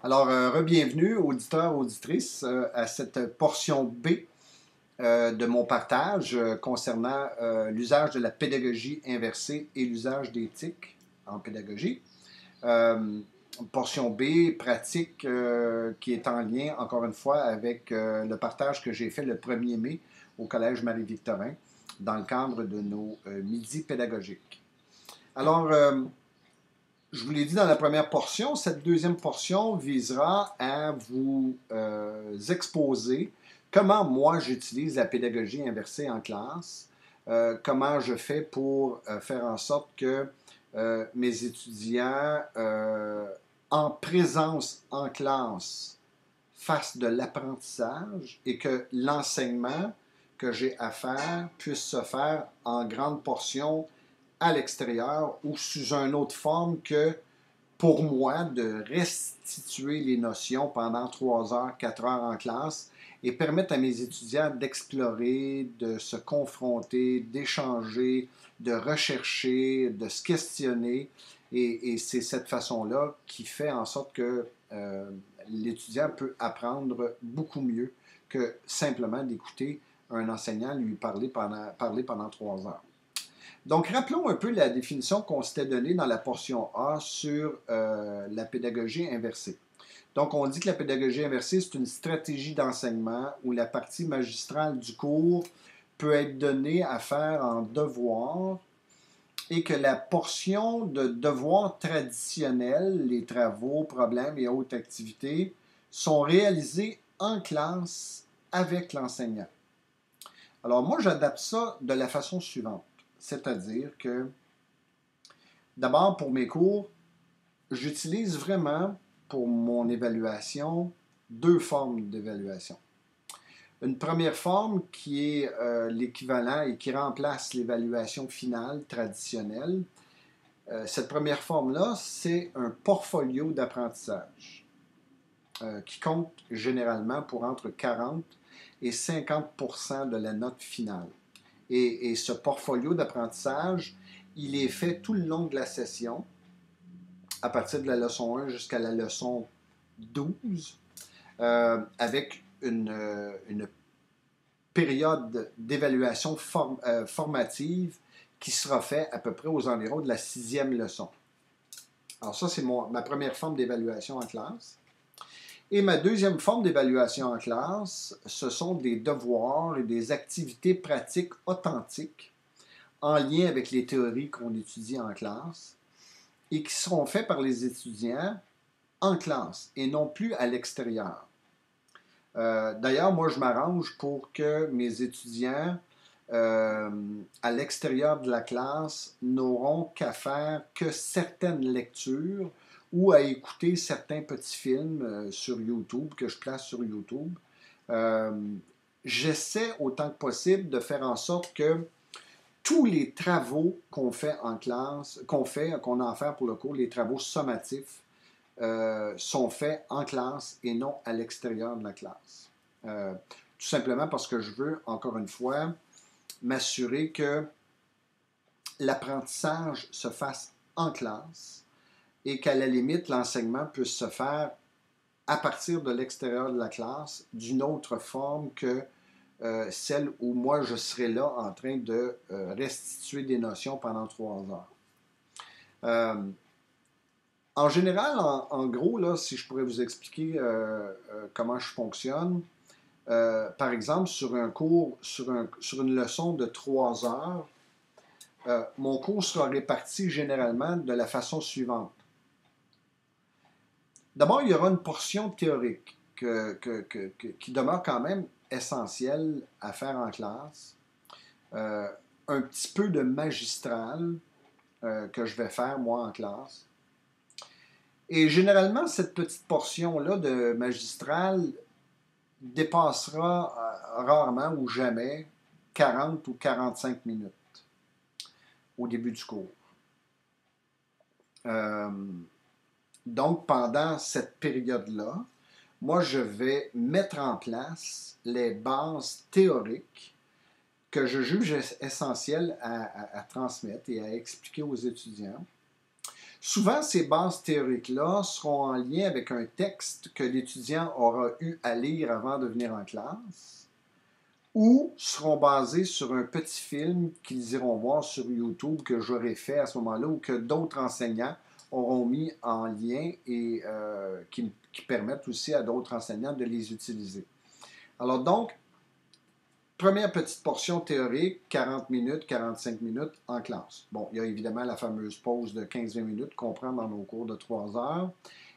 Alors, re-bienvenue, auditeurs, auditrices, à cette portion B de mon partage concernant l'usage de la pédagogie inversée et l'usage d'éthique en pédagogie. Portion B, pratique, qui est en lien, encore une fois, avec le partage que j'ai fait le 1er mai au Collège Marie-Victorin dans le cadre de nos midis pédagogiques. Alors, je vous l'ai dit dans la première portion, cette deuxième portion visera à vous exposer comment moi j'utilise la pédagogie inversée en classe, comment je fais pour faire en sorte que mes étudiants en présence en classe fassent de l'apprentissage et que l'enseignement que j'ai à faire puisse se faire en grande portion à l'extérieur ou sous une autre forme que, pour moi, de restituer les notions pendant 3 heures, 4 heures en classe et permettre à mes étudiants d'explorer, de se confronter, d'échanger, de rechercher, de se questionner. Et c'est cette façon-là qui fait en sorte que l'étudiant peut apprendre beaucoup mieux que simplement d'écouter un enseignant lui parler pendant 3 heures. Donc, rappelons un peu la définition qu'on s'était donnée dans la portion A sur la pédagogie inversée. Donc, on dit que la pédagogie inversée, c'est une stratégie d'enseignement où la partie magistrale du cours peut être donnée à faire en devoir et que la portion de devoirs traditionnels, les travaux, problèmes et autres activités, sont réalisés en classe avec l'enseignant. Alors, moi, j'adapte ça de la façon suivante. C'est-à-dire que, d'abord, pour mes cours, j'utilise vraiment, pour mon évaluation, 2 formes d'évaluation. Une première forme qui est l'équivalent et qui remplace l'évaluation finale traditionnelle. Cette première forme-là, c'est un portfolio d'apprentissage qui compte généralement pour entre 40 et 50% de la note finale. Et ce portfolio d'apprentissage, il est fait tout le long de la session, à partir de la leçon 1 jusqu'à la leçon 12, avec une période d'évaluation formative qui sera faite à peu près aux environs de la 6e leçon. Alors ça, c'est ma première forme d'évaluation en classe. Et ma deuxième forme d'évaluation en classe, ce sont des devoirs et des activités pratiques authentiques en lien avec les théories qu'on étudie en classe et qui seront faits par les étudiants en classe et non plus à l'extérieur. D'ailleurs, moi, je m'arrange pour que mes étudiants à l'extérieur de la classe n'auront qu'à faire que certaines lectures ou à écouter certains petits films sur YouTube, que je place sur YouTube. J'essaie autant que possible de faire en sorte que tous les travaux qu'on fait en classe, qu'on a à faire pour le cours, les travaux sommatifs, sont faits en classe et non à l'extérieur de la classe. Tout simplement parce que je veux, encore une fois, m'assurer que l'apprentissage se fasse en classe et qu'à la limite, l'enseignement puisse se faire à partir de l'extérieur de la classe d'une autre forme que celle où moi, je serai là en train de restituer des notions pendant 3 heures. En général, en gros, là, si je pourrais vous expliquer comment je fonctionne, par exemple, sur un cours, sur une leçon de 3 heures, mon cours sera réparti généralement de la façon suivante. D'abord, il y aura une portion théorique qui demeure quand même essentielle à faire en classe. Un petit peu de magistral que je vais faire, moi, en classe. Et généralement, cette petite portion-là de magistral dépassera rarement ou jamais 40 ou 45 minutes au début du cours. Donc, pendant cette période-là, moi, je vais mettre en place les bases théoriques que je juge essentielles à transmettre et à expliquer aux étudiants. Souvent, ces bases théoriques-là seront en lien avec un texte que l'étudiant aura eu à lire avant de venir en classe ou seront basées sur un petit film qu'ils iront voir sur YouTube que j'aurais fait à ce moment-là ou que d'autres enseignants auront mis en lien et qui permettent aussi à d'autres enseignants de les utiliser. Alors donc, première petite portion théorique, 40 minutes, 45 minutes en classe. Bon, il y a évidemment la fameuse pause de 15-20 minutes qu'on prend dans nos cours de 3 heures.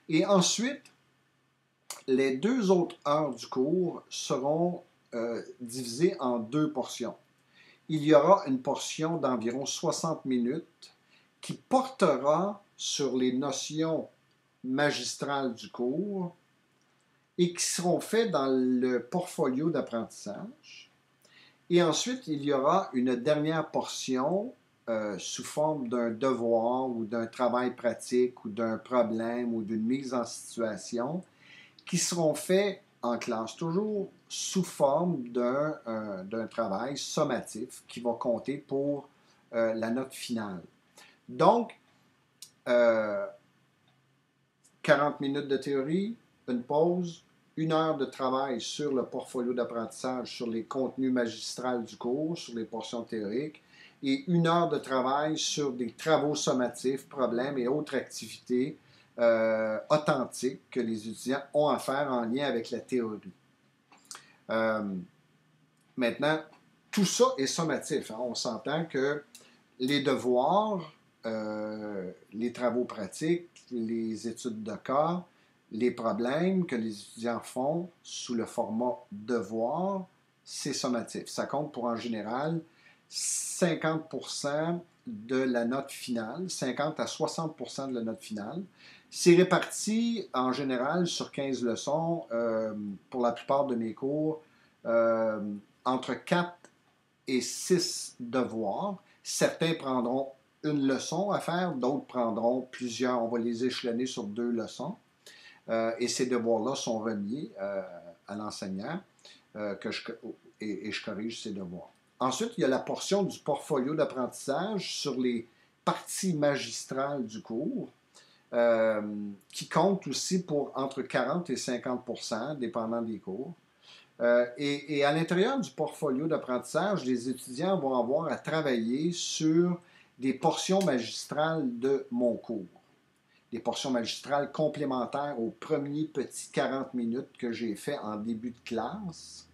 Et ensuite, les 2 autres heures du cours seront divisées en 2 portions. Il y aura une portion d'environ 60 minutes qui portera sur les notions magistrales du cours et qui seront faites dans le portfolio d'apprentissage. Et ensuite, il y aura une dernière portion sous forme d'un devoir ou d'un travail pratique ou d'un problème ou d'une mise en situation qui seront faits en classe, toujours sous forme d'un travail sommatif qui va compter pour la note finale. Donc, 40 minutes de théorie, une pause, 1 heure de travail sur le portfolio d'apprentissage, sur les contenus magistraux du cours, sur les portions théoriques, et 1 heure de travail sur des travaux sommatifs, problèmes et autres activités authentiques que les étudiants ont à faire en lien avec la théorie. Maintenant, tout ça est sommatif. Hein? On s'entend que les devoirs, les travaux pratiques, les études de cas, les problèmes que les étudiants font sous le format devoir, c'est sommatif. Ça compte pour en général 50% de la note finale, 50 à 60% de la note finale. C'est réparti en général sur 15 leçons, pour la plupart de mes cours, entre 4 et 6 devoirs. Certains prendront une leçon à faire, d'autres prendront plusieurs. On va les échelonner sur 2 leçons. Et ces devoirs-là sont remis à l'enseignant et je corrige ces devoirs. Ensuite, il y a la portion du portfolio d'apprentissage sur les parties magistrales du cours, qui compte aussi pour entre 40 et 50%, dépendant des cours. Et à l'intérieur du portfolio d'apprentissage, les étudiants vont avoir à travailler sur des portions magistrales de mon cours. Des portions magistrales complémentaires aux premiers petits 40 minutes que j'ai fait en début de classe,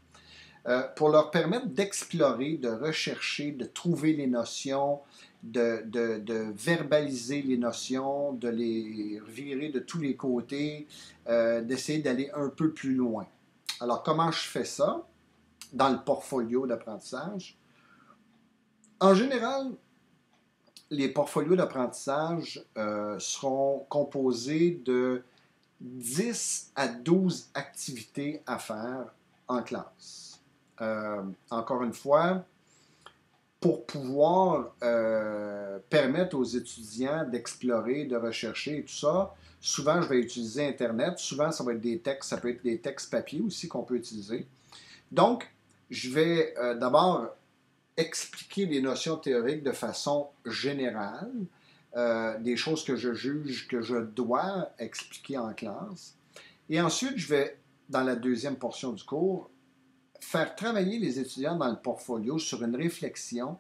pour leur permettre d'explorer, de rechercher, de trouver les notions, de verbaliser les notions, de les virer de tous les côtés, d'essayer d'aller un peu plus loin. Alors, comment je fais ça dans le portfolio d'apprentissage? En général, les portfolios d'apprentissage seront composés de 10 à 12 activités à faire en classe. Encore une fois, pour pouvoir permettre aux étudiants d'explorer, de rechercher et tout ça, souvent je vais utiliser Internet. Souvent, ça va être des textes, ça peut être des textes papier aussi qu'on peut utiliser. Donc, je vais d'abord expliquer les notions théoriques de façon générale, des choses que je juge que je dois expliquer en classe. Et ensuite, je vais, dans la deuxième portion du cours, faire travailler les étudiants dans le portfolio sur une réflexion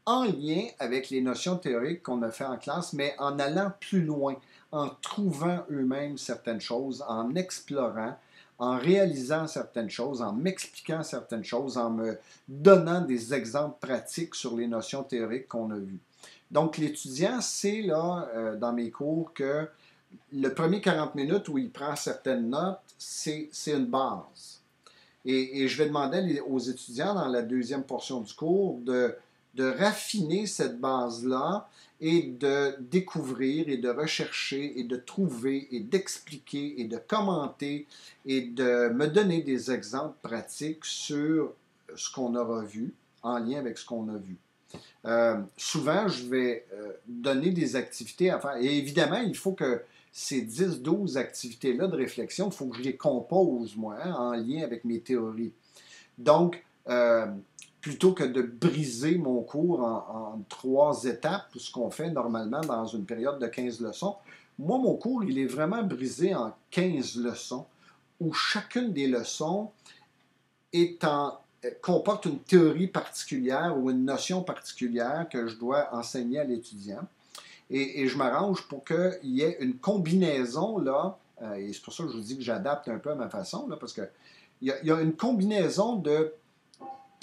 en lien avec les notions théoriques qu'on a fait en classe, mais en allant plus loin, en trouvant eux-mêmes certaines choses, en explorant, en réalisant certaines choses, en m'expliquant certaines choses, en me donnant des exemples pratiques sur les notions théoriques qu'on a vues. Donc, l'étudiant sait, là, dans mes cours, que le premier 40 minutes où il prend certaines notes, c'est une base. Et je vais demander aux étudiants, dans la deuxième portion du cours, de raffiner cette base-là et de découvrir et de rechercher et de trouver et d'expliquer et de commenter et de me donner des exemples pratiques sur ce qu'on aura vu, en lien avec ce qu'on a vu. Souvent, je vais donner des activités à faire. Et évidemment, il faut que ces 10-12 activités-là de réflexion, il faut que je les compose, moi, hein, en lien avec mes théories. Donc, plutôt que de briser mon cours en 3 étapes, ce qu'on fait normalement dans une période de 15 leçons. Moi, mon cours, il est vraiment brisé en 15 leçons, où chacune des leçons comporte une théorie particulière ou une notion particulière que je dois enseigner à l'étudiant. Et je m'arrange pour qu'il y ait une combinaison, là, et c'est pour ça que je vous dis que j'adapte un peu à ma façon, là, parce qu'il y a une combinaison de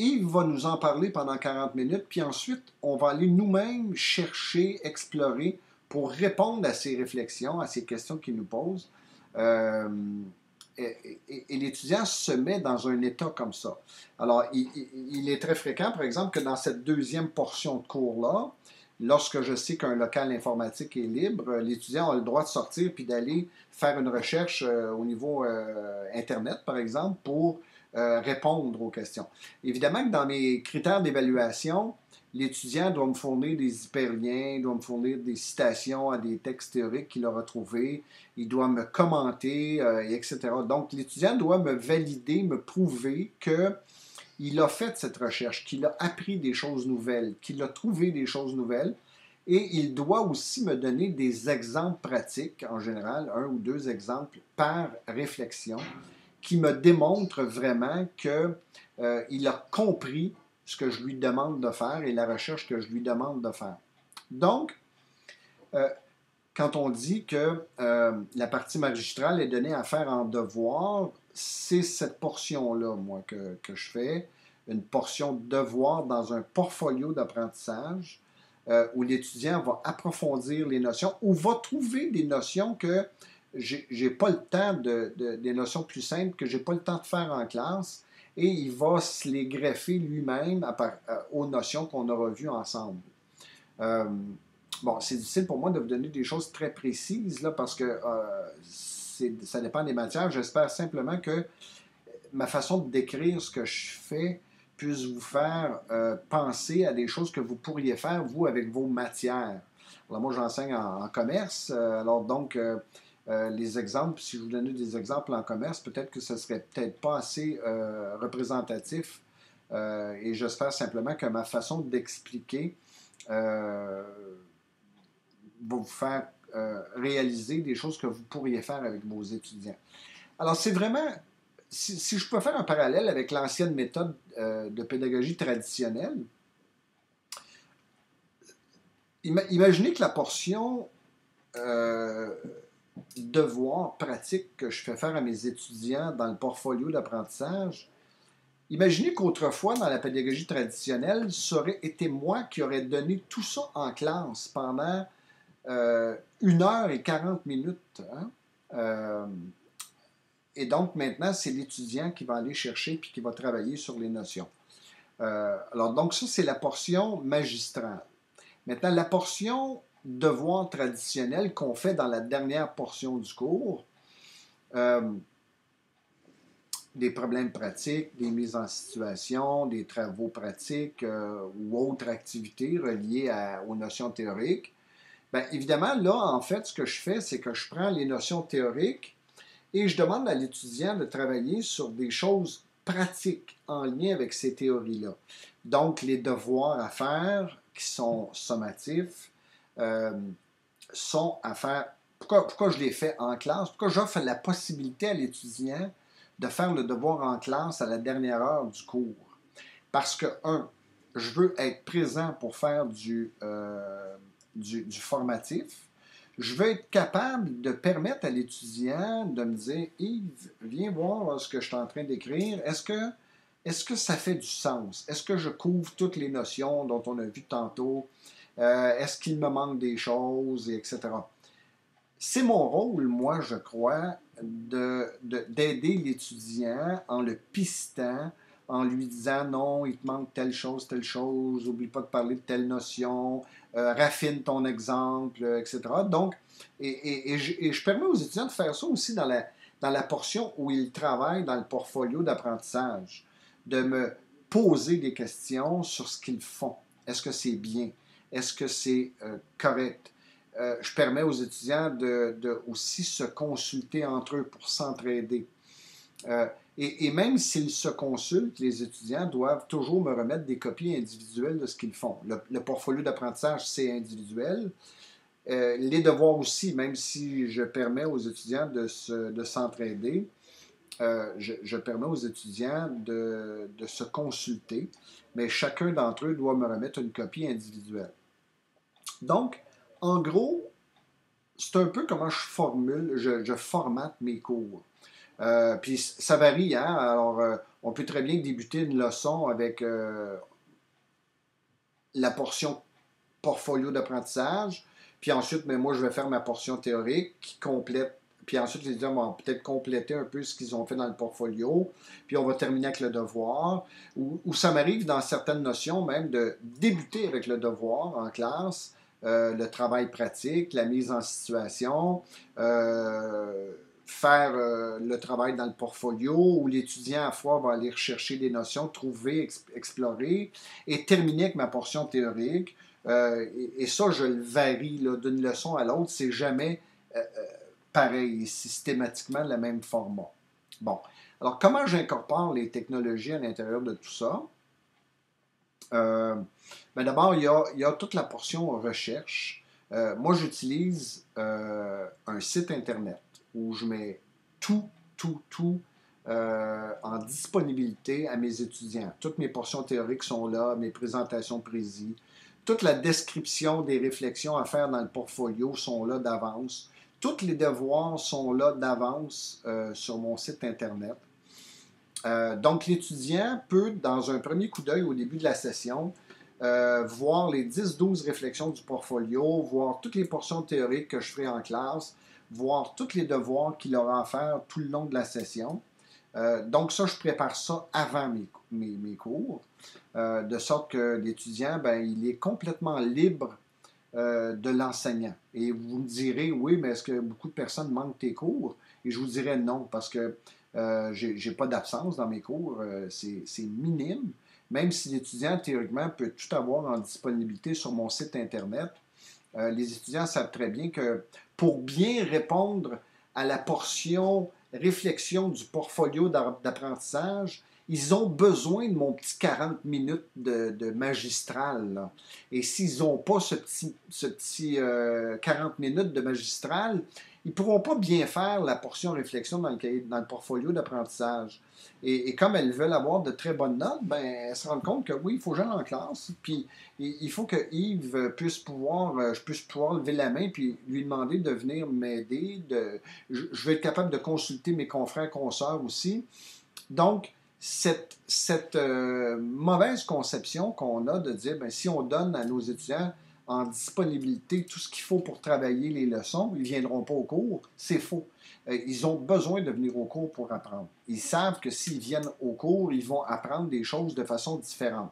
Yves va nous en parler pendant 40 minutes, puis ensuite, on va aller nous-mêmes chercher, explorer pour répondre à ces réflexions, à ces questions qu'il nous pose. Euh, et l'étudiant se met dans un état comme ça. Alors, il est très fréquent, par exemple, que dans cette deuxième portion de cours-là, lorsque je sais qu'un local informatique est libre, l'étudiant a le droit de sortir puis d'aller faire une recherche au niveau Internet, par exemple, pour répondre aux questions. Évidemment que dans mes critères d'évaluation, l'étudiant doit me fournir des hyperliens, doit me fournir des citations à des textes théoriques qu'il aura trouvés, il doit me commenter, etc. Donc, l'étudiant doit me valider, me prouver qu'il a fait cette recherche, qu'il a appris des choses nouvelles, qu'il a trouvé des choses nouvelles, et il doit aussi me donner des exemples pratiques, en général, 1 ou 2 exemples par réflexion, qui me démontre vraiment qu'il a compris ce que je lui demande de faire et la recherche que je lui demande de faire. Donc, quand on dit que la partie magistrale est donnée à faire en devoir, c'est cette portion-là, moi, que je fais, une portion de devoir dans un portfolio d'apprentissage où l'étudiant va approfondir les notions ou va trouver des notions que j'ai pas le temps des notions plus simples que j'ai pas le temps de faire en classe et il va se les greffer lui-même aux notions qu'on aura vues ensemble. Bon, c'est difficile pour moi de vous donner des choses très précises là, parce que ça dépend des matières. J'espère simplement que ma façon de décrire ce que je fais puisse vous faire penser à des choses que vous pourriez faire, vous, avec vos matières. Alors, moi, j'enseigne en commerce. Alors, donc, les exemples, si je vous donnais des exemples en commerce, peut-être que ce ne serait peut-être pas assez représentatif. Et j'espère simplement que ma façon d'expliquer va vous faire réaliser des choses que vous pourriez faire avec vos étudiants. Alors, c'est vraiment, si je peux faire un parallèle avec l'ancienne méthode de pédagogie traditionnelle, imaginez que la portion devoir pratique que je fais faire à mes étudiants dans le portfolio d'apprentissage, imaginez qu'autrefois, dans la pédagogie traditionnelle, ça aurait été moi qui aurais donné tout ça en classe pendant 1 h 40 minutes. Hein? Et donc, maintenant, c'est l'étudiant qui va aller chercher puis qui va travailler sur les notions. Alors, donc, ça, c'est la portion magistrale. Maintenant, la portion devoir traditionnel qu'on fait dans la dernière portion du cours, des problèmes pratiques, des mises en situation, des travaux pratiques ou autres activités reliées aux notions théoriques. Bien, évidemment, là, en fait, ce que je fais, c'est que je prends les notions théoriques et je demande à l'étudiant de travailler sur des choses pratiques en lien avec ces théories-là. Donc, les devoirs à faire, qui sont sommatifs, sont à faire. Pourquoi je les fais en classe? Pourquoi j'offre la possibilité à l'étudiant de faire le devoir en classe à la dernière heure du cours? Parce que, je veux être présent pour faire du formatif. Je veux être capable de permettre à l'étudiant de me dire « Yves, viens voir ce que je suis en train d'écrire. Est-ce que ça fait du sens? Est-ce que je couvre toutes les notions dont on a vu tantôt? Est-ce qu'il me manque des choses? Etc. » C'est mon rôle, moi, je crois, d'aider l'étudiant en le pistant, en lui disant non, il te manque telle chose, oublie pas de parler de telle notion, raffine ton exemple, etc. Donc, je permets aux étudiants de faire ça aussi dans la portion où ils travaillent dans le portfolio d'apprentissage, de me poser des questions sur ce qu'ils font. Est-ce que c'est bien? Est-ce que c'est correct? Je permets aux étudiants de aussi se consulter entre eux pour s'entraider. Et même s'ils se consultent, les étudiants doivent toujours me remettre des copies individuelles de ce qu'ils font. Le portfolio d'apprentissage, c'est individuel. Les devoirs aussi, même si je permets aux étudiants de s'entraider, je permets aux étudiants de se consulter, mais chacun d'entre eux doit me remettre une copie individuelle. Donc, en gros, c'est un peu comment je formate mes cours. Puis ça varie, hein? Alors, on peut très bien débuter une leçon avec la portion portfolio d'apprentissage, puis ensuite, mais moi, je vais faire ma portion théorique qui complète, puis ensuite, les étudiants vont peut-être compléter un peu ce qu'ils ont fait dans le portfolio, puis on va terminer avec le devoir, ou ça m'arrive dans certaines notions même de débuter avec le devoir en classe, le travail pratique, la mise en situation, faire le travail dans le portfolio, où l'étudiant à fois va aller rechercher des notions, trouver, explorer, et terminer avec ma portion théorique. Et ça, je le varie d'une leçon à l'autre. C'est jamais pareil, systématiquement le même format. Bon. Alors, comment j'incorpore les technologies à l'intérieur de tout ça? Ben d'abord, il y a toute la portion recherche. Moi, j'utilise un site Internet où je mets tout en disponibilité à mes étudiants. Toutes mes portions théoriques sont là, mes présentations précises. Toute la description des réflexions à faire dans le portfolio sont là d'avance. Tous les devoirs sont là d'avance sur mon site Internet. Donc, l'étudiant peut, dans un premier coup d'œil au début de la session, voir les 10-12 réflexions du portfolio, voir toutes les portions théoriques que je ferai en classe, voir tous les devoirs qu'il aura à faire tout le long de la session. Donc, ça, je prépare ça avant mes cours, de sorte que l'étudiant, ben, il est complètement libre de l'enseignant. Et vous me direz, oui, mais est-ce que beaucoup de personnes manquent tes cours? Et je vous dirais non, parce que j'ai pas d'absence dans mes cours, c'est minime. Même si l'étudiant, théoriquement, peut tout avoir en disponibilité sur mon site Internet, les étudiants savent très bien que pour bien répondre à la portion réflexion du portfolio d'apprentissage, ils ont besoin de mon petit 40 minutes de magistral. Là. Et s'ils n'ont pas ce petit 40 minutes de magistral, ils ne pourront pas bien faire la portion réflexion dans le portfolio d'apprentissage. Et comme elles veulent avoir de très bonnes notes, ben, elles se rendent compte que oui, il faut que j'aille en classe. Puis il faut que Yves je puisse pouvoir lever la main puis lui demander de venir m'aider. Je vais être capable de consulter mes confrères, consoeurs aussi. Donc, cette mauvaise conception qu'on a de dire, ben, si on donne à nos étudiants en disponibilité tout ce qu'il faut pour travailler les leçons, ils ne viendront pas au cours, c'est faux. Ils ont besoin de venir au cours pour apprendre. Ils savent que s'ils viennent au cours, ils vont apprendre des choses de façon différente.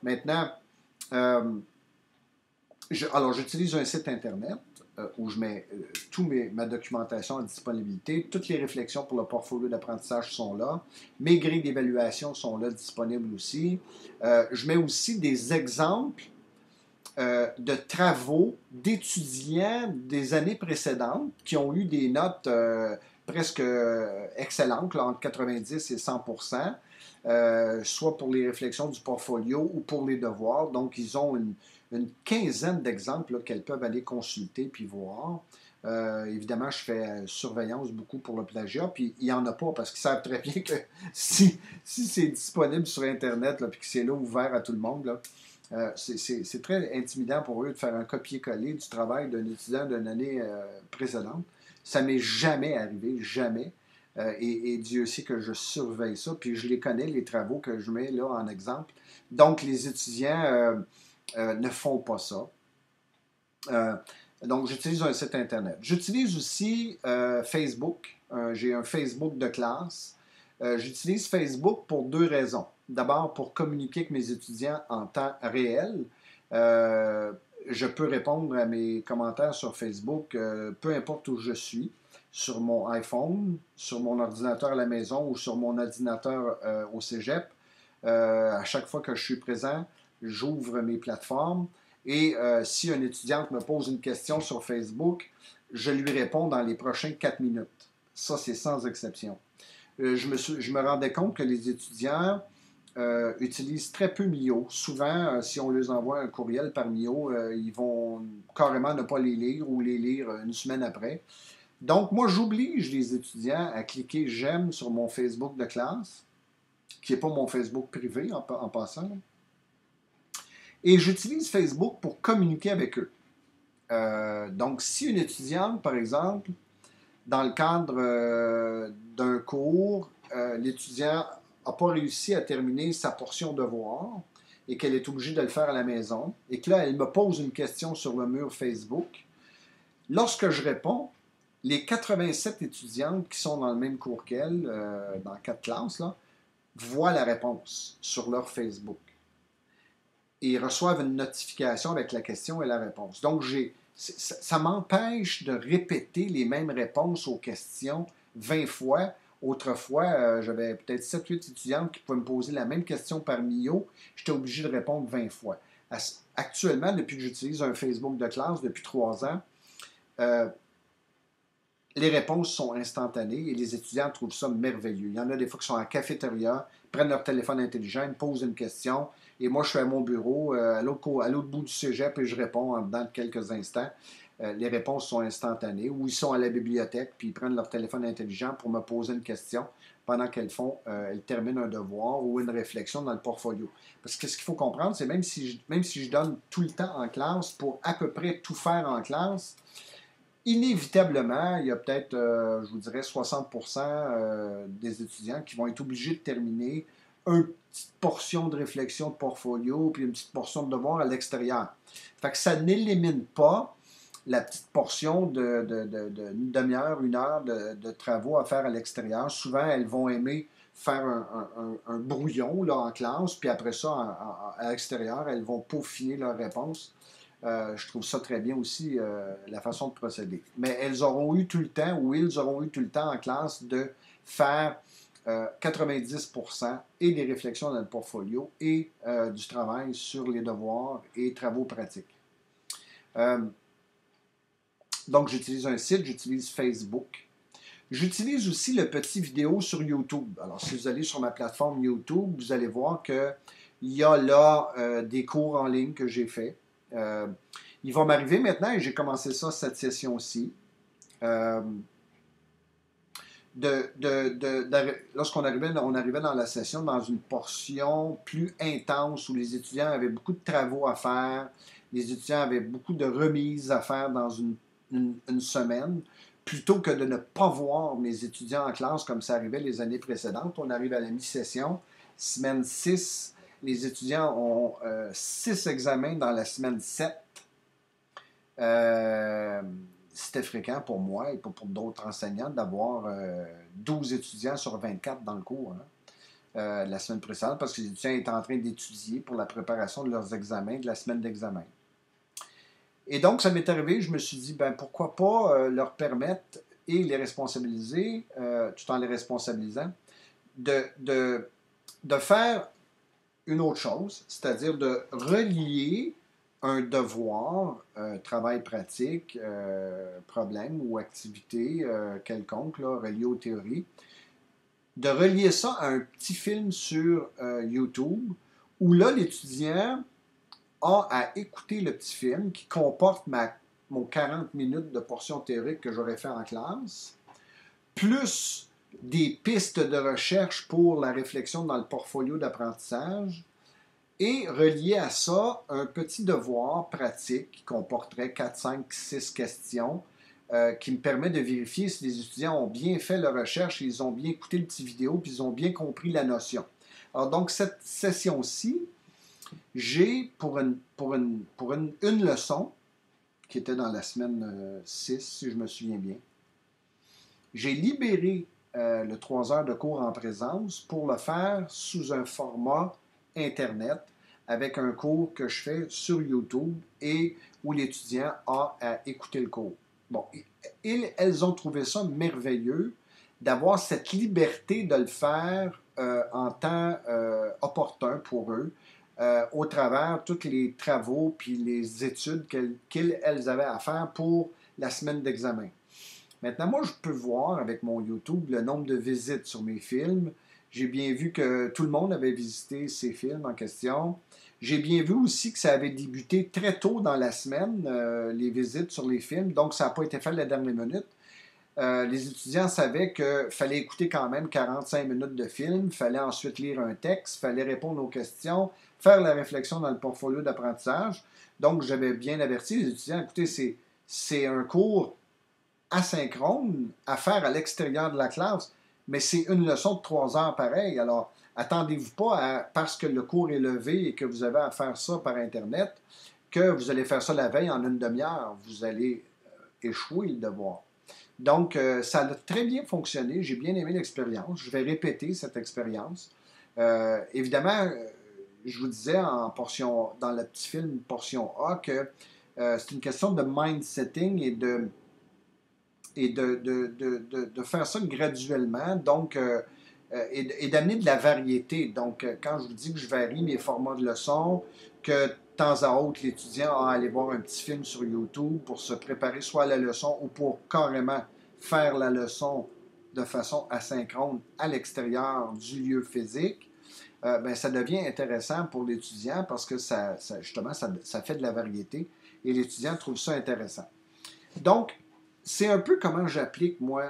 Maintenant, alors j'utilise un site Internet où je mets toute ma documentation en disponibilité. Toutes les réflexions pour le portfolio d'apprentissage sont là. Mes grilles d'évaluation sont là disponibles aussi. Je mets aussi des exemples de travaux d'étudiants des années précédentes qui ont eu des notes presque excellentes, là, entre 90 et 100 soit pour les réflexions du portfolio ou pour les devoirs. Donc, ils ont une quinzaine d'exemples qu'elles peuvent aller consulter puis voir. Évidemment, je fais surveillance beaucoup pour le plagiat, puis il n'y en a pas parce qu'ils savent très bien que si c'est disponible sur Internet puis que c'est là ouvert à tout le monde, là, c'est très intimidant pour eux de faire un copier-coller du travail d'un étudiant d'une année précédente. Ça m'est jamais arrivé, jamais. Et Dieu sait que je surveille ça, puis je les connais, les travaux que je mets là en exemple. Donc, les étudiants ne font pas ça. Donc, j'utilise un site Internet. J'utilise aussi Facebook. J'ai un Facebook de classe. J'utilise Facebook pour deux raisons. D'abord, pour communiquer avec mes étudiants en temps réel. Je peux répondre à mes commentaires sur Facebook, peu importe où je suis, sur mon iPhone, sur mon ordinateur à la maison ou sur mon ordinateur au cégep. À chaque fois que je suis présent, j'ouvre mes plateformes et si un étudiante me pose une question sur Facebook, je lui réponds dans les prochains 4 minutes. Ça, c'est sans exception. je me rendais compte que les étudiants utilisent très peu Mio. Souvent, si on leur envoie un courriel par Mio, ils vont carrément ne pas les lire ou les lire une semaine après. Donc, moi, j'oblige les étudiants à cliquer j'aime sur mon Facebook de classe, qui n'est pas mon Facebook privé en passant. Et j'utilise Facebook pour communiquer avec eux. Donc, si une étudiante, par exemple, dans le cadre d'un cours, l'étudiant n'a pas réussi à terminer sa portion de devoir et qu'elle est obligée de le faire à la maison, et que là, elle me pose une question sur le mur Facebook, lorsque je réponds, les 87 étudiantes qui sont dans le même cours qu'elle, dans 4 classes, là, voient la réponse sur leur Facebook et reçoivent une notification avec la question et la réponse. Donc, ça m'empêche de répéter les mêmes réponses aux questions 20 fois. Autrefois, j'avais peut-être 7-8 étudiantes qui pouvaient me poser la même question par Mio. J'étais obligé de répondre 20 fois. Actuellement, depuis que j'utilise un Facebook de classe depuis 3 ans, euh, les réponses sont instantanées et les étudiants trouvent ça merveilleux. Il y en a des fois qui sont en cafétéria, prennent leur téléphone intelligent, me posent une question, et moi je suis à mon bureau, à l'autre bout du cégep, et je réponds dans quelques instants. Les réponses sont instantanées, ou ils sont à la bibliothèque, puis ils prennent leur téléphone intelligent pour me poser une question pendant elles terminent un devoir ou une réflexion dans le portfolio. Parce que ce qu'il faut comprendre, c'est même si je donne tout le temps en classe pour à peu près tout faire en classe, inévitablement, il y a peut-être, je vous dirais, 60% des étudiants qui vont être obligés de terminer une petite portion de réflexion de portfolio puis une petite portion de devoir à l'extérieur. Fait que ça n'élimine pas la petite portion une demi-heure, 1 heure de travaux à faire à l'extérieur. Souvent, elles vont aimer faire un brouillon là, en classe, puis après ça, à l'extérieur, elles vont peaufiner leurs réponses. Je trouve ça très bien aussi, la façon de procéder. Mais elles auront eu tout le temps, ou ils auront eu tout le temps en classe de faire 90% et des réflexions dans le portfolio et du travail sur les devoirs et travaux pratiques. Donc, j'utilise un site, j'utilise Facebook. J'utilise aussi le petit vidéo sur YouTube. Alors, si vous allez sur ma plateforme YouTube, vous allez voir qu'il y a là des cours en ligne que j'ai faits. Il va m'arriver maintenant, et j'ai commencé ça cette session-ci, lorsqu'on arrivait dans la session, dans une portion plus intense où les étudiants avaient beaucoup de travaux à faire, les étudiants avaient beaucoup de remises à faire dans une semaine, plutôt que de ne pas voir mes étudiants en classe comme ça arrivait les années précédentes. On arrive à la mi-session, semaine 6, les étudiants ont 6 examens dans la semaine 7. C'était fréquent pour moi et pour d'autres enseignants d'avoir 12 étudiants sur 24 dans le cours la semaine précédente parce que les étudiants étaient en train d'étudier pour la préparation de leurs examens, de la semaine d'examen. Et donc, ça m'est arrivé, je me suis dit, ben pourquoi pas leur permettre et les responsabiliser, tout en les responsabilisant, de faire une autre chose, c'est-à-dire de relier un devoir, travail pratique, problème ou activité quelconque, là, relié aux théories, de relier ça à un petit film sur YouTube où là, l'étudiant a à écouter le petit film qui comporte mon 40 minutes de portion théorique que j'aurais fait en classe, plus des pistes de recherche pour la réflexion dans le portfolio d'apprentissage, et relié à ça, un petit devoir pratique qui comporterait 4, 5, 6 questions qui me permet de vérifier si les étudiants ont bien fait leur recherche, ils ont bien écouté le petit vidéo, puis ils ont bien compris la notion. Alors donc, cette session-ci, j'ai pour une leçon, qui était dans la semaine 6, si je me souviens bien, j'ai libéré le 3 heures de cours en présence pour le faire sous un format Internet avec un cours que je fais sur YouTube et où l'étudiant a à écouter le cours. Bon, elles ont trouvé ça merveilleux d'avoir cette liberté de le faire en temps opportun pour eux, au travers tous les travaux puis les études qu'elles avaient à faire pour la semaine d'examen. Maintenant, moi, je peux voir avec mon YouTube le nombre de visites sur mes films. J'ai bien vu que tout le monde avait visité ces films en question. J'ai bien vu aussi que ça avait débuté très tôt dans la semaine, les visites sur les films, donc ça n'a pas été fait à la dernière minute. Les étudiants savaient qu'il fallait écouter quand même 45 minutes de film, il fallait ensuite lire un texte, il fallait répondre aux questions, faire la réflexion dans le portfolio d'apprentissage. Donc, j'avais bien averti les étudiants, écoutez, c'est un cours asynchrone à faire à l'extérieur de la classe, mais c'est une leçon de 3 heures pareil. Alors, attendez-vous pas parce que le cours est levé et que vous avez à faire ça par Internet, que vous allez faire ça la veille en une demi-heure. Vous allez échouer le devoir. Donc, ça a très bien fonctionné. J'ai bien aimé l'expérience. Je vais répéter cette expérience. Évidemment, je vous disais en portion, dans le petit film portion A que c'est une question de mind-setting et de faire ça graduellement. Donc, et d'amener de la variété. Donc, quand je vous dis que je varie mes formats de leçons, que de temps à autre, l'étudiant a à aller voir un petit film sur YouTube pour se préparer soit à la leçon ou pour carrément faire la leçon de façon asynchrone à l'extérieur du lieu physique, ben, ça devient intéressant pour l'étudiant parce que justement, ça fait de la variété et l'étudiant trouve ça intéressant. Donc, c'est un peu comment j'applique, moi,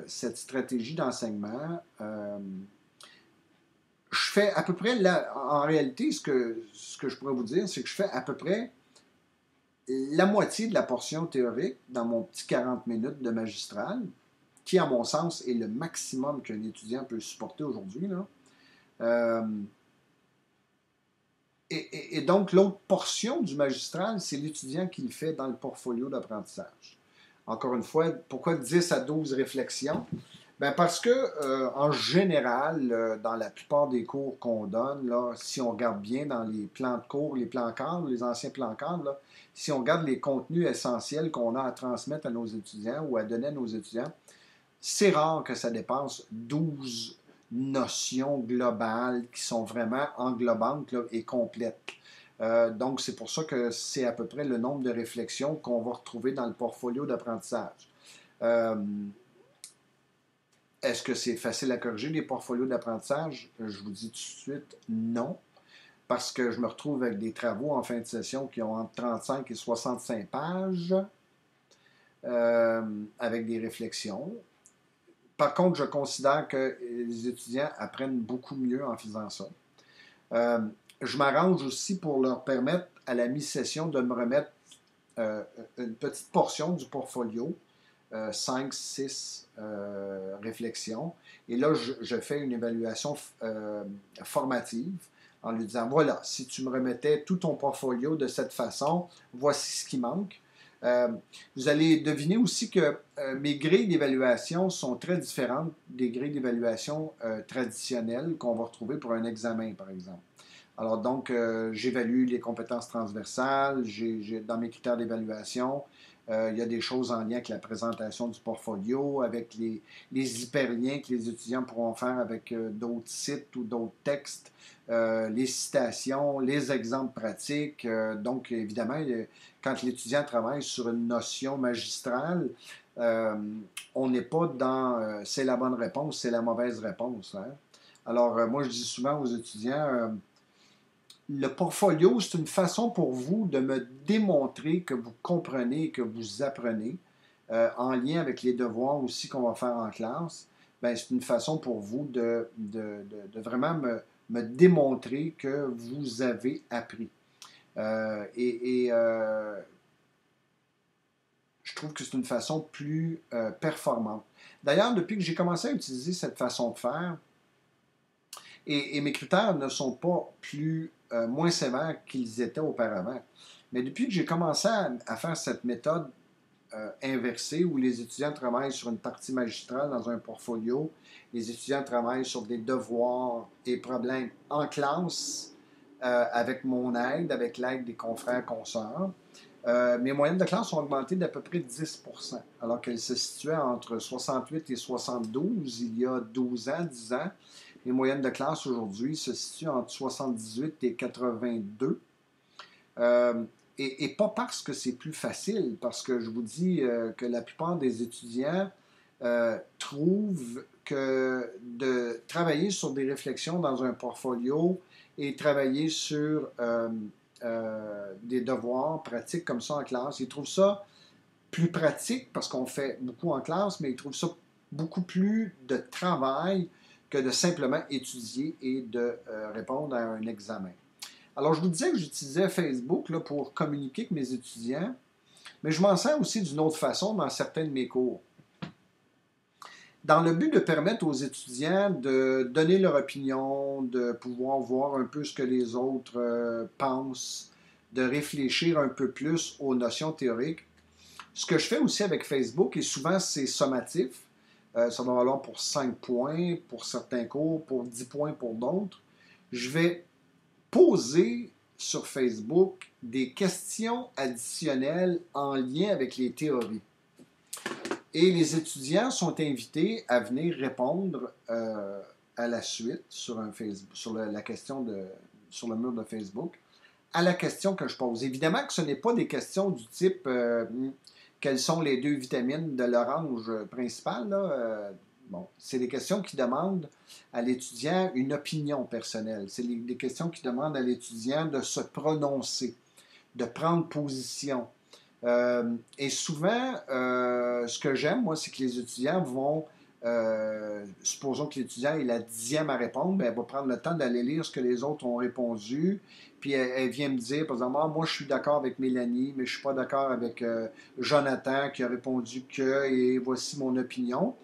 cette stratégie d'enseignement. Je fais à peu près, en réalité, ce que je pourrais vous dire, c'est que je fais à peu près la moitié de la portion théorique dans mon petit 40 minutes de magistral, qui, à mon sens, est le maximum qu'un étudiant peut supporter aujourd'hui. Là. Euh, et donc, l'autre portion du magistral, c'est l'étudiant qui le fait dans le portfolio d'apprentissage. Encore une fois, pourquoi 10 à 12 réflexions? Ben parce que, en général, dans la plupart des cours qu'on donne, là, si on regarde bien dans les plans de cours, les plans cadres, les anciens plans cadres, là, si on regarde les contenus essentiels qu'on a à transmettre à nos étudiants ou à donner à nos étudiants, c'est rare que ça dépasse 12 notions globales qui sont vraiment englobantes là, et complètes. Donc, c'est pour ça que c'est à peu près le nombre de réflexions qu'on va retrouver dans le portfolio d'apprentissage. Euh, Est-ce que c'est facile à corriger les portfolios d'apprentissage? Je vous dis tout de suite non, parce que je me retrouve avec des travaux en fin de session qui ont entre 35 et 65 pages, euh, avec des réflexions. Par contre, je considère que les étudiants apprennent beaucoup mieux en faisant ça. Euh, je m'arrange aussi pour leur permettre à la mi-session de me remettre une petite portion du portfolio, 5, 6 réflexions. Et là, je fais une évaluation formative en lui disant, voilà, si tu me remettais tout ton portfolio de cette façon, voici ce qui manque. Euh, Vous allez deviner aussi que mes grilles d'évaluation sont très différentes des grilles d'évaluation traditionnelles qu'on va retrouver pour un examen, par exemple. Alors donc, j'évalue les compétences transversales, dans mes critères d'évaluation, il y a des choses en lien avec la présentation du portfolio, avec les hyperliens que les étudiants pourront faire avec d'autres sites ou d'autres textes, les citations, les exemples pratiques. Donc, évidemment, quand l'étudiant travaille sur une notion magistrale, euh, on n'est pas dans c'est la bonne réponse, c'est la mauvaise réponse. Hein? Alors, moi, je dis souvent aux étudiants, le portfolio, c'est une façon pour vous de me démontrer que vous comprenez et que vous apprenez, en lien avec les devoirs aussi qu'on va faire en classe. Ben, c'est une façon pour vous de vraiment me démontrer que vous avez appris. Je trouve que c'est une façon plus performante. D'ailleurs, depuis que j'ai commencé à utiliser cette façon de faire, et mes critères ne sont pas moins sévères qu'ils étaient auparavant. Mais depuis que j'ai commencé à faire cette méthode inversée où les étudiants travaillent sur une partie magistrale dans un portfolio, les étudiants travaillent sur des devoirs et problèmes en classe avec mon aide, avec l'aide des confrères consoeurs. Mes moyennes de classe ont augmenté d'à peu près 10%, alors qu'elles se situaient entre 68 et 72 il y a 12 ans, 10 ans. Les moyennes de classe aujourd'hui se situent entre 78 et 82. et pas parce que c'est plus facile, parce que je vous dis que la plupart des étudiants trouvent que de travailler sur des réflexions dans un portfolio et travailler sur des devoirs pratiques comme ça en classe, ils trouvent ça plus pratique parce qu'on fait beaucoup en classe, mais ils trouvent ça beaucoup plus de travail que de simplement étudier et de répondre à un examen. Alors, je vous disais que j'utilisais Facebook là, pour communiquer avec mes étudiants, mais je m'en sers aussi d'une autre façon dans certains de mes cours. Dans le but de permettre aux étudiants de donner leur opinion, de pouvoir voir un peu ce que les autres pensent, de réfléchir un peu plus aux notions théoriques, ce que je fais aussi avec Facebook, et souvent c'est sommatif, ça va valoir pour 5 points pour certains cours, pour 10 points pour d'autres, je vais poser sur Facebook des questions additionnelles en lien avec les théories. Et les étudiants sont invités à venir répondre à la suite sur, la question sur le mur de Facebook à la question que je pose. Évidemment que ce n'est pas des questions du type quelles sont les 2 vitamines de l'orange principale. Là, bon, c'est des questions qui demandent à l'étudiant une opinion personnelle. C'est des questions qui demandent à l'étudiant de se prononcer, de prendre position. Et souvent, ce que j'aime, moi, c'est que les étudiants vont, supposons que l'étudiant est la 10e à répondre, bien, elle va prendre le temps d'aller lire ce que les autres ont répondu, puis elle vient me dire, par exemple, moi, je suis d'accord avec Mélanie, mais je ne suis pas d'accord avec Jonathan qui a répondu que, et voici mon opinion.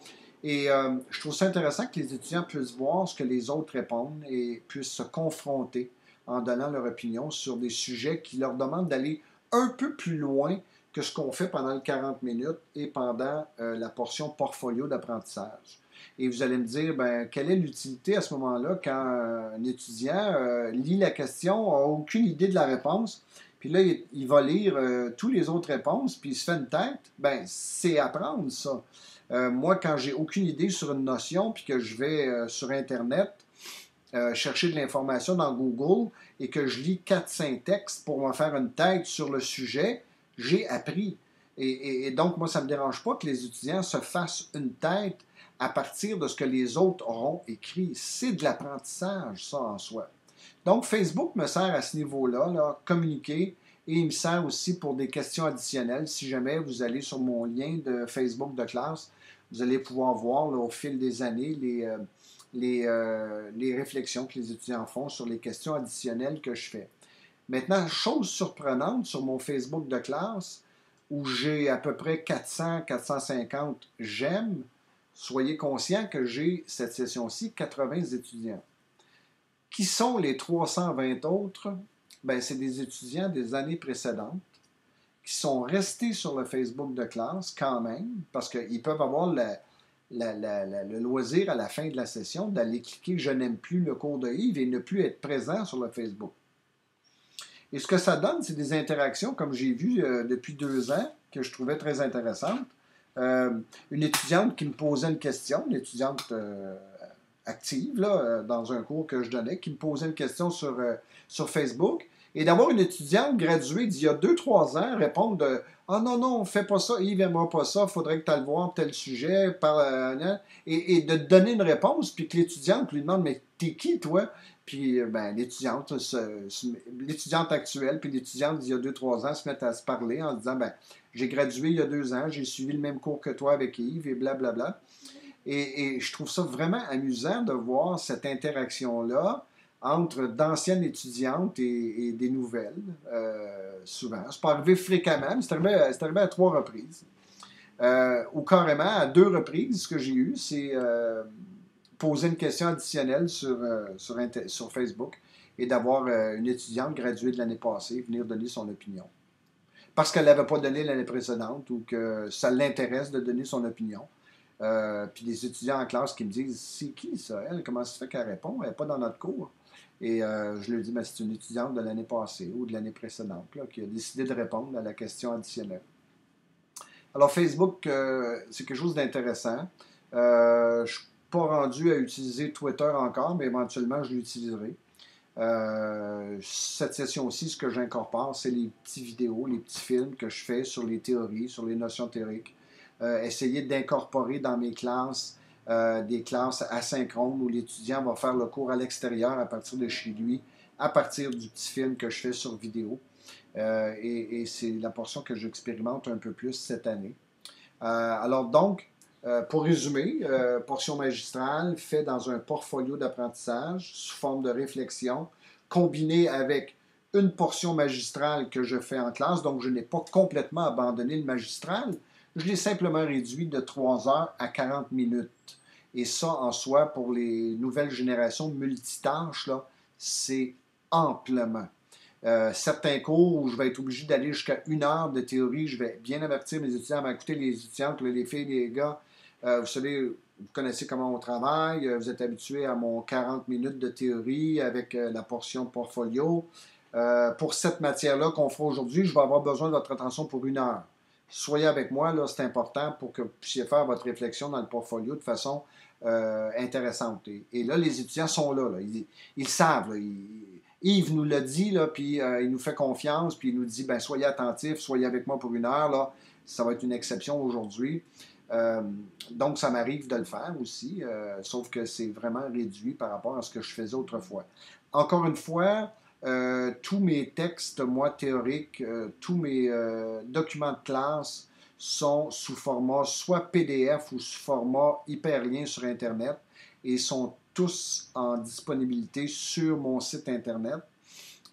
Et je trouve ça intéressant que les étudiants puissent voir ce que les autres répondent et puissent se confronter en donnant leur opinion sur des sujets qui leur demandent d'aller un peu plus loin que ce qu'on fait pendant les 40 minutes et pendant la portion portfolio d'apprentissage. Et vous allez me dire, ben, quelle est l'utilité à ce moment-là quand un étudiant lit la question, n'a aucune idée de la réponse, puis là, il va lire toutes les autres réponses, puis il se fait une tête. Ben, c'est apprendre ça. Moi, quand j'ai aucune idée sur une notion, puis que je vais sur Internet, chercher de l'information dans Google et que je lis 4-5 textes pour me faire une tête sur le sujet, j'ai appris. Et donc, moi, ça ne me dérange pas que les étudiants se fassent une tête à partir de ce que les autres auront écrit. C'est de l'apprentissage, ça, en soi. Donc, Facebook me sert à ce niveau-là, là, communiquer, et il me sert aussi pour des questions additionnelles. Si jamais vous allez sur mon lien de Facebook de classe, vous allez pouvoir voir là, au fil des années les réflexions que les étudiants font sur les questions additionnelles que je fais. Maintenant, chose surprenante sur mon Facebook de classe, où j'ai à peu près 400-450 j'aime, soyez conscients que j'ai cette session-ci 80 étudiants. Qui sont les 320 autres? Ben, c'est des étudiants des années précédentes qui sont restés sur le Facebook de classe quand même, parce qu'ils peuvent avoir le loisir à la fin de la session d'aller cliquer « Je n'aime plus le cours de Yves » et ne plus être présent sur le Facebook. Et ce que ça donne, c'est des interactions, comme j'ai vu depuis 2 ans, que je trouvais très intéressantes. Une étudiante qui me posait une question, une étudiante active là, dans un cours que je donnais, qui me posait une question sur Facebook, et d'avoir une étudiante graduée d'il y a 2-3 ans répondre de « Ah non, non, fais pas ça, Yves n'aimera pas ça, faudrait que tu ailles le voir, tel sujet, et de donner une réponse, puis que l'étudiante lui demande « Mais t'es qui, toi? » Puis ben, l'étudiante actuelle, puis l'étudiante d'il y a 2-3 ans se mettent à se parler en disant ben, j'ai gradué il y a 2 ans, j'ai suivi le même cours que toi avec Yves, et blablabla. Et je trouve ça vraiment amusant de voir cette interaction-là entre d'anciennes étudiantes et des nouvelles, souvent. C'est pas arrivé fréquemment, mais c'est arrivé à 3 reprises. Ou carrément, à 2 reprises, ce que j'ai eu, c'est poser une question additionnelle sur Facebook et d'avoir une étudiante graduée de l'année passée venir donner son opinion. Parce qu'elle n'avait pas donné l'année précédente ou que ça l'intéresse de donner son opinion. Puis des étudiants en classe qui me disent « C'est qui ça, elle? Comment ça se fait qu'elle répond? Elle n'est pas dans notre cours. » Et je lui dis « C'est une étudiante de l'année passée ou de l'année précédente là, qui a décidé de répondre à la question additionnelle. » Alors Facebook, c'est quelque chose d'intéressant. Je ne suis pas rendu à utiliser Twitter encore, mais éventuellement je l'utiliserai. Cette session-ci, ce que j'incorpore, c'est les petits vidéos, les petits films que je fais sur les théories, sur les notions théoriques. Essayer d'incorporer dans mes classes des classes asynchrones où l'étudiant va faire le cours à l'extérieur à partir de chez lui, à partir du petit film que je fais sur vidéo. Et c'est la portion que j'expérimente un peu plus cette année. Alors donc, pour résumer, portion magistrale faite dans un portfolio d'apprentissage sous forme de réflexion, combinée avec une portion magistrale que je fais en classe, donc je n'ai pas complètement abandonné le magistral, je l'ai simplement réduit de 3 heures à 40 minutes. Et ça, en soi, pour les nouvelles générations multitâches, là, c'est amplement. Certains cours où je vais être obligé d'aller jusqu'à 1 heure de théorie, je vais bien avertir mes étudiants, écoutez les étudiantes, les filles, les gars, vous savez, vous connaissez comment on travaille, vous êtes habitués à mon 40 minutes de théorie avec la portion portfolio. Pour cette matière-là qu'on fera aujourd'hui, je vais avoir besoin de votre attention pour 1 heure. Soyez avec moi, là, c'est important pour que vous puissiez faire votre réflexion dans le portfolio de façon intéressante. Et là, les étudiants sont là. Ils savent. Là, Yves nous l'a dit, là, puis il nous fait confiance, puis il nous dit, ben, soyez attentifs, soyez avec moi pour 1 heure. Là, ça va être une exception aujourd'hui. Donc, ça m'arrive de le faire aussi, sauf que c'est vraiment réduit par rapport à ce que je faisais autrefois. Encore une fois, tous mes textes, moi, théoriques, tous mes documents de classe sont sous format soit PDF ou sous format hyperlien sur Internet et sont tous en disponibilité sur mon site Internet.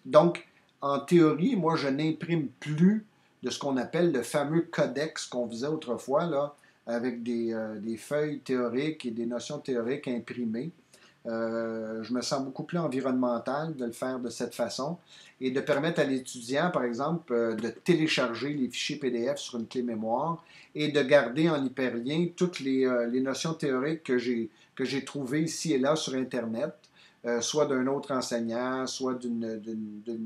Donc, en théorie, moi, je n'imprime plus de ce qu'on appelle le fameux codex qu'on faisait autrefois, là, avec des feuilles théoriques et des notions théoriques imprimées. Je me sens beaucoup plus environnemental de le faire de cette façon et de permettre à l'étudiant, par exemple, de télécharger les fichiers PDF sur une clé mémoire et de garder en hyperlien toutes les notions théoriques que j'ai trouvées ici et là sur Internet, soit d'un autre enseignant, soit d'une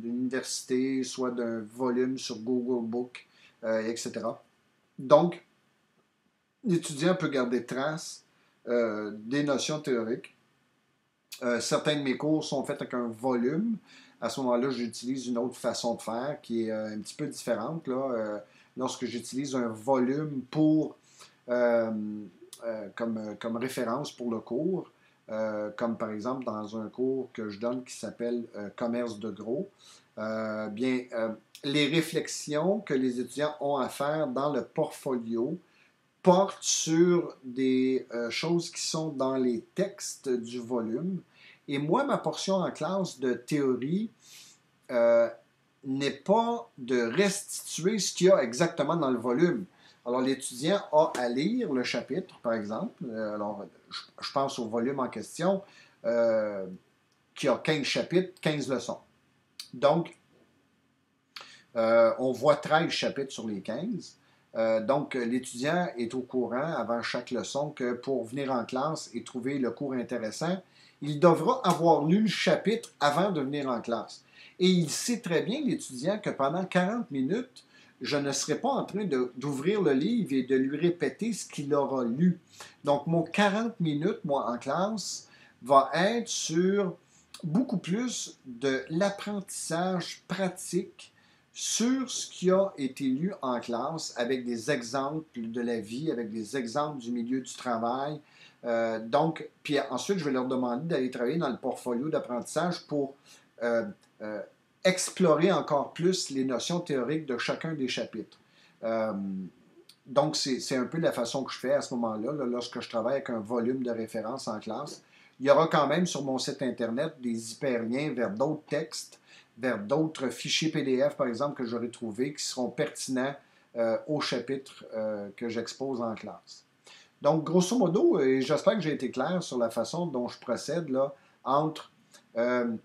université, soit d'un volume sur Google Book, etc. Donc, l'étudiant peut garder trace des notions théoriques. Certains de mes cours sont faits avec un volume. À ce moment-là, j'utilise une autre façon de faire qui est un petit peu différente. Là, lorsque j'utilise un volume pour, euh, comme référence pour le cours, comme par exemple dans un cours que je donne qui s'appelle Commerce de gros, les réflexions que les étudiants ont à faire dans le portfolio portent sur des choses qui sont dans les textes du volume. Et moi, ma portion en classe de théorie euh, n'est pas de restituer ce qu'il y a exactement dans le volume. Alors, l'étudiant a à lire le chapitre, par exemple. Alors, je pense au volume en question, qui a 15 chapitres, 15 leçons. Donc, on voit 13 chapitres sur les 15. Donc, l'étudiant est au courant avant chaque leçon que pour venir en classe et trouver le cours intéressant, il devra avoir lu le chapitre avant de venir en classe. Et il sait très bien, l'étudiant, que pendant 40 minutes, je ne serai pas en train d'ouvrir le livre et de lui répéter ce qu'il aura lu. Donc, mon 40 minutes, moi, en classe, va être sur beaucoup plus de l'apprentissage pratique sur ce qui a été lu en classe avec des exemples de la vie, avec des exemples du milieu du travail. Donc, puis ensuite, je vais leur demander d'aller travailler dans le portfolio d'apprentissage pour euh, euh, explorer encore plus les notions théoriques de chacun des chapitres. Euh, donc, c'est un peu la façon que je fais à ce moment-là, là, lorsque je travaille avec un volume de référence en classe. Il y aura quand même sur mon site Internet des hyperliens vers d'autres textes, vers d'autres fichiers PDF, par exemple, que j'aurai trouvés, qui seront pertinents au chapitre que j'expose en classe. Donc, grosso modo, et j'espère que j'ai été clair sur la façon dont je procède là, entre euh,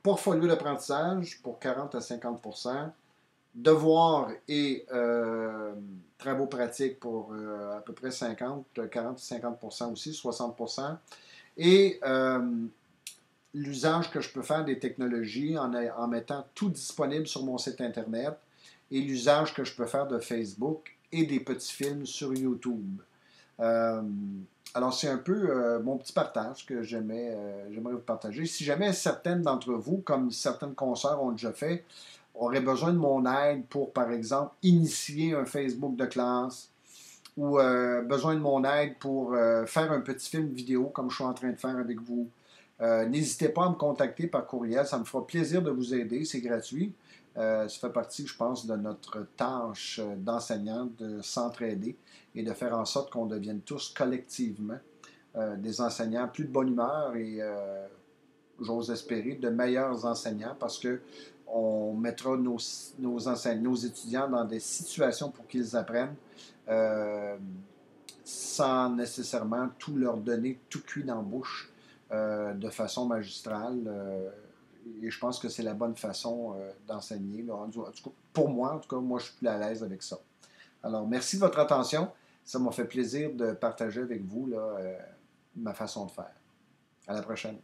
portfolio d'apprentissage pour 40 à 50 devoirs et travaux pratiques pour à peu près 50, 40 50 aussi, 60 et l'usage que je peux faire des technologies en mettant tout disponible sur mon site Internet et l'usage que je peux faire de Facebook et des petits films sur YouTube. Euh, alors, c'est un peu mon petit partage que j'aimerais vous partager. Si jamais certaines d'entre vous, comme certaines consoeurs ont déjà fait, auraient besoin de mon aide pour, par exemple, initier un Facebook de classe ou besoin de mon aide pour faire un petit film vidéo comme je suis en train de faire avec vous, n'hésitez pas à me contacter par courriel. Ça me fera plaisir de vous aider. C'est gratuit. Ça fait partie, je pense, de notre tâche d'enseignant de s'entraider et de faire en sorte qu'on devienne tous collectivement des enseignants plus de bonne humeur et, j'ose espérer, de meilleurs enseignants parce que on mettra nos étudiants dans des situations pour qu'ils apprennent euh, sans nécessairement tout leur donner tout cuit dans la bouche de façon magistrale. Et je pense que c'est la bonne façon d'enseigner. Là. En tout cas, pour moi, en tout cas, moi, je suis plus à l'aise avec ça. Alors, merci de votre attention. Ça m'a fait plaisir de partager avec vous là, ma façon de faire. À la prochaine.